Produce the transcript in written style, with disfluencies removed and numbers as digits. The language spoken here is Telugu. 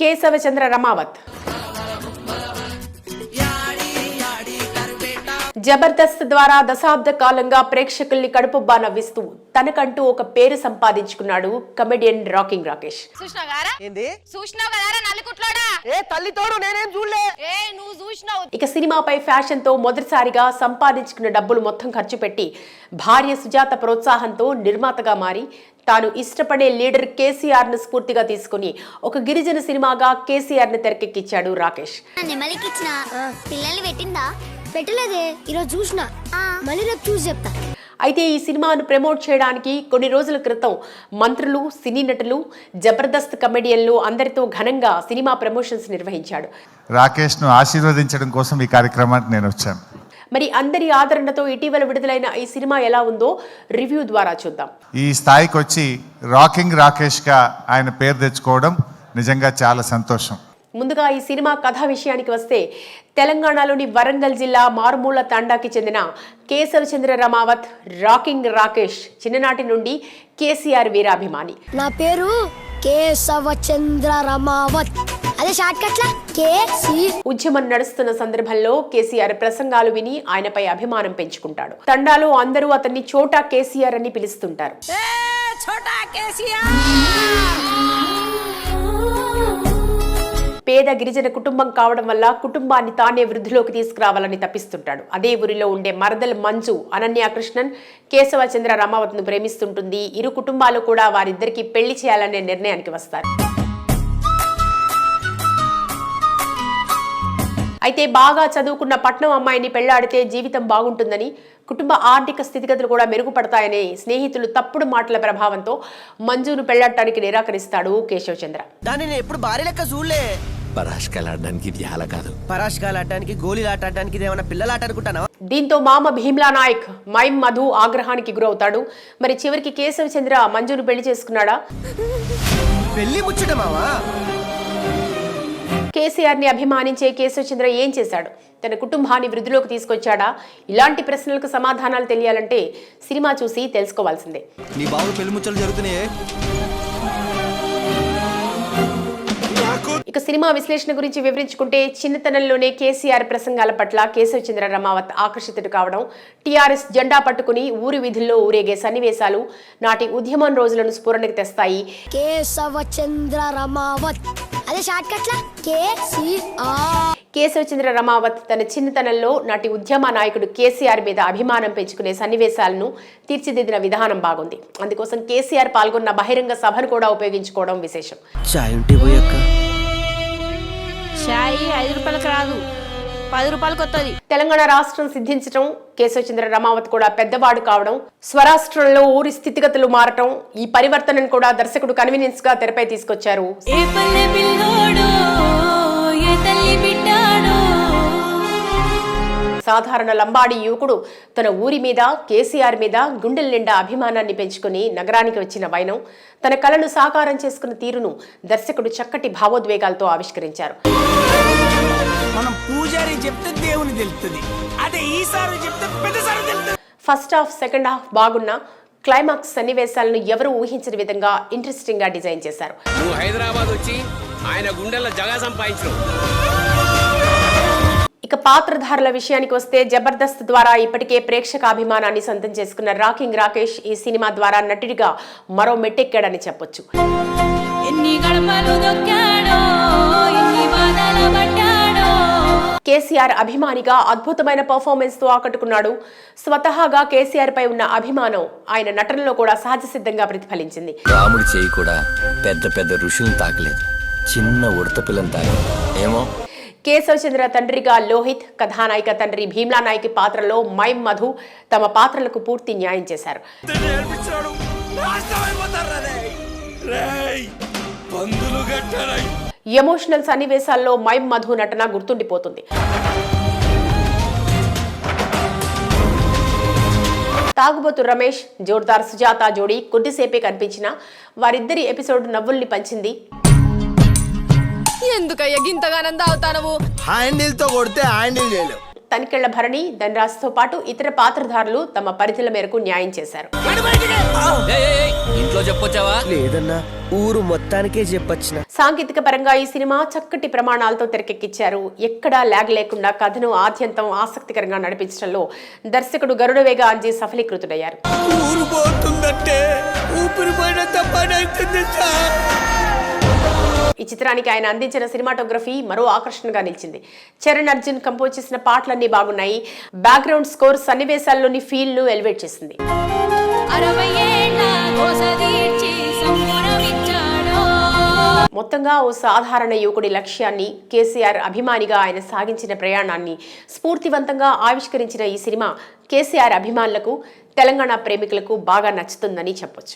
కేశవచంద్ర రమావత్ జబర్దస్త్ ద్వారా దశాబ్ద కాలంగా ప్రేక్షకుల్ని కడుపుబ్బా నవ్విస్తూ తనకంటూ ఒక పేరు సంపాదించుకున్నాడు కమెడియన్ రాకింగ్ రాకేష్. ఇక సినిమాపై ఫ్యాషన్ తో మొదటిసారిగా సంపాదించుకున్న డబ్బులు మొత్తం ఖర్చు పెట్టి భార్య సుజాత ప్రోత్సాహంతో నిర్మాతగా మారి తాను ఇష్టపడే లీడర్ కేసీఆర్ ను స్ఫూర్తిగా తీసుకుని ఒక గిరిజన సినిమాగా కేసీఆర్ ని తెరకెక్కించాడు రాకేష్. పెట్టలేదే, ఈరోజు చూసిన, మళ్ళీ రేపు చూసి చెప్తా. అయితే ఈ సినిమాను ప్రమోట్ చేయడానికి కొన్ని రోజుల క్రితం మంత్రులు, సినీ నటులు, జబర్దస్త్ కమెడియన్లు అందరితో ఘనంగా సినిమా ప్రమోషన్స్ నిర్వహించాడు. రాకేష్ ను ఆశీర్వదించడం కోసం ఈ కార్యక్రమానికి నేను వచ్చాను. మరి అందరి ఆదరణతో ఇటీవల విడుదలైన ఈ సినిమా ఎలా ఉందో రివ్యూ ద్వారా చూద్దాం. ఈ స్థాయికి వచ్చి రాకింగ్ రాకేష్ గా ఆయన పేరు తెచ్చుకోవడం నిజంగా చాలా సంతోషం. ముందుగా ఈ సినిమా కథా విషయానికి వస్తే తెలంగాణలోని వరంగల్ జిల్లా మారుమూల తాండాకి చెందిన కేశవచంద్ర రమావత్ రాకింగ్ రాకేష్ చిన్ననాటి నుండి కేసీఆర్ వీరాభిమాని. నా పేరు కేశవచంద్ర రమావత్, అదే షార్ట్ కట్ లా కేసీ. ఉద్యమం నడుస్తున్న సందర్భంలో కేసీఆర్ ప్రసంగాలు విని ఆయనపై అభిమానం పెంచుకుంటాడు. తండాలో అందరూ అతన్ని చోటా కేసీఆర్ అని పిలుస్తుంటారు. పేద గిరిజన కుటుంబం కావడం వల్ల కుటుంబాన్ని తానే వృద్ధిలోకి తీసుకురావాలని తప్పిస్తుంటాడు. అదే ఊరిలో ఉండే మరదల్ మంజు అనన్య కృష్ణన్ కేశవచంద్ర రమావత్ ను ప్రేమిస్తుంటుంది. ఇరు కుటుంబాలు కూడా వారిద్దరికి పెళ్లి చేయాలనే నిర్ణయానికి వస్తారు. అయితే బాగా చదువుకున్న పట్నం అమ్మాయిని పెళ్లాడితే జీవితం బాగుంటుందని, కుటుంబ ఆర్థిక స్థితిగతులు కూడా మెరుగుపడతాయని స్నేహితులు తప్పుడు మాటల ప్రభావంతో మంజును పెళ్లాడటానికి నిరాకరిస్తాడు కేశవచంద్ర. దీంతో మామ భీమ్లా నాయక్ మైమ్ మధు ఆగ్రహానికి గురవుతాడు. మరి చివరికి కేశవచంద్ర మంజును పెళ్లి చేసుకున్నాడా? కేసీఆర్ ని అభిమానించే కేశవచంద్ర ఏం చేశాడు? తన కుటుంబాన్ని వృద్ధిలోకి తీసుకొచ్చాడా? ఇలాంటి ప్రశ్నలకు సమాధానాలు తెలియాలంటే సినిమా చూసి తెలుసుకోవాల్సిందే. ఇక సినిమా విశ్లేషణ గురించి వివరించుకుంటే చిన్నతనంలోనే కేసీఆర్ ప్రసంగాల పట్ల కేశవచంద్ర రమావత్ ఆకర్షితుడు కావడం, టీఆర్ఎస్ జెండా పట్టుకుని ఊరి వీధుల్లో ఊరేగే సన్నివేశాలు నాటి ఉద్యమం రోజులను స్ఫురణకు తెస్తాయి. కేశవచంద్ర రమావత్, అదే షార్ట్ కట్ లా కేసీఆర్. కేశవచంద్ర రమావత్ తన చిన్నతనంలో నాటి ఉద్యమ నాయకుడు కేసీఆర్ మీద అభిమానం పెంచుకునే సన్నివేశాలను తీర్చిదిద్దిన విధానం బాగుంది. అందుకోసం కేసీఆర్ పాల్గొన్న బహిరంగ సభను కూడా ఉపయోగించుకోవడం విశేషం. తెలంగాణ రాష్ట్రం సిద్ధించడం, కేశవచంద్ర రమావత్ కూడా పెద్దవాడు కావడం, స్వరాష్ట్రంలో ఊరి స్థితిగతులు మారటం, ఈ పరివర్తనను కూడా దర్శకుడు కన్వీనియన్స్ గా తెరపై తీసుకొచ్చారు. సాధారణ లంబాడి యువకుడు తన ఊరి మీద, కేసీఆర్ మీద గుండెల నిండా అభిమానాన్ని పెంచుకుని నగరానికి వచ్చిన వైనం, తన కలను సాకారం చేసుకున్న తీరును దర్శకుడు చక్కటి భావోద్వేగాలతో ఆవిష్కరించారు. ఫస్ట్ హాఫ్, సెకండ్ హాఫ్ బాగున్నా క్లైమాక్స్ సన్నివేశాలను ఎవరు ఊహించని విధంగా ఇంట్రెస్టింగ్ గా డిజైన్ చేశారు. ఇక పాత్రధారుల విషయానికి వస్తే జబర్దస్త్ ద్వారా ఇప్పటికే ప్రేక్షకాభిమానాన్ని సొంతం చేసుకున్న రాకింగ్ రాకేష్ ఈ సినిమా ద్వారా నటుడిగా మరో మెట్టెక్కాడని చెప్పొచ్చు. కేసీఆర్ అభిమానిగా అద్భుతమైన పర్ఫార్మెన్స్ తో ఆకట్టుకున్నాడు. స్వతహాగా కేసీఆర్ పై ఉన్న అభిమానం ఆయన నటనలో కూడా సహజ సిద్ధంగా ప్రతిఫలించింది. రాముడి చేయి కూడా పెద్ద పెద్ద ఋషులను తాకలేదు, చిన్న ఉడత పిల్లని తాకి ఏమో. కేశవచంద్ర తండ్రిగా లోహిత్, కథానాయిక తండ్రి భీమ్లా నాయక్ పాత్రలో మైమ్ మధు తమ పాత్రలకు పూర్తి న్యాయం చేశారు. ఎమోషనల్ సన్నివేశాల్లో మైమ్ మధు నటన గుర్తుండిపోతుంది. తాగుబోతు రమేష్, జోర్దార్ సుజాత జోడీ కొద్దిసేపే కనిపించిన వారిద్దరి ఎపిసోడ్ నవ్వుల్ని పంచింది. ఎందుకయ్యా గింతగానంద అవుతానవు? హ్యాండిల్ తో కొడితే హ్యాండిల్ చేయలేవు. తనికెళ్ల భరణి, ధనరాజ్తో పాటు ఇతర పాత్రధారులు తమ పరిధుల మేరకు న్యాయం చేశారు. ఇంట్లో చెప్పొచ్చావా? లేదన్నా, ఊరు మొత్తానికే చెప్పొచ్చిన. సాంకేతిక పరంగా ఈ సినిమా చక్కటి ప్రమాణాలతో తెరకెక్కించారు. ఎక్కడా ల్యాగ్ లేకుండా కథను ఆద్యంతం ఆసక్తికరంగా నడిపించడంలో దర్శకుడు గరుడవేగ అంజీ సఫలీకృతుడయ్యారు. ఊరు పోతుందంటే ఊపిరి పోయినంత పని అవుతుంది సార్. ఈ చిత్రానికి ఆయన అందించిన సినిమాటోగ్రఫీ మరో ఆకర్షణగా నిలిచింది. చరణ్ అర్జున్ కంపోజ్ చేసిన పాటలన్నీ బాగున్నాయి. బ్యాక్గ్రౌండ్ స్కోర్ సన్నివేశాల్లోని ఫీల్ ను ఎలివేట్ చేసింది. మొత్తంగా ఓ సాధారణ యువకుడి లక్ష్యాన్ని, కేసీఆర్ అభిమానిగా ఆయన సాగించిన ప్రయాణాన్ని స్ఫూర్తివంతంగా ఆవిష్కరించిన ఈ సినిమా కేసీఆర్ అభిమానులకు, తెలంగాణ ప్రేమికులకు బాగా నచ్చుతుందని చెప్పొచ్చు.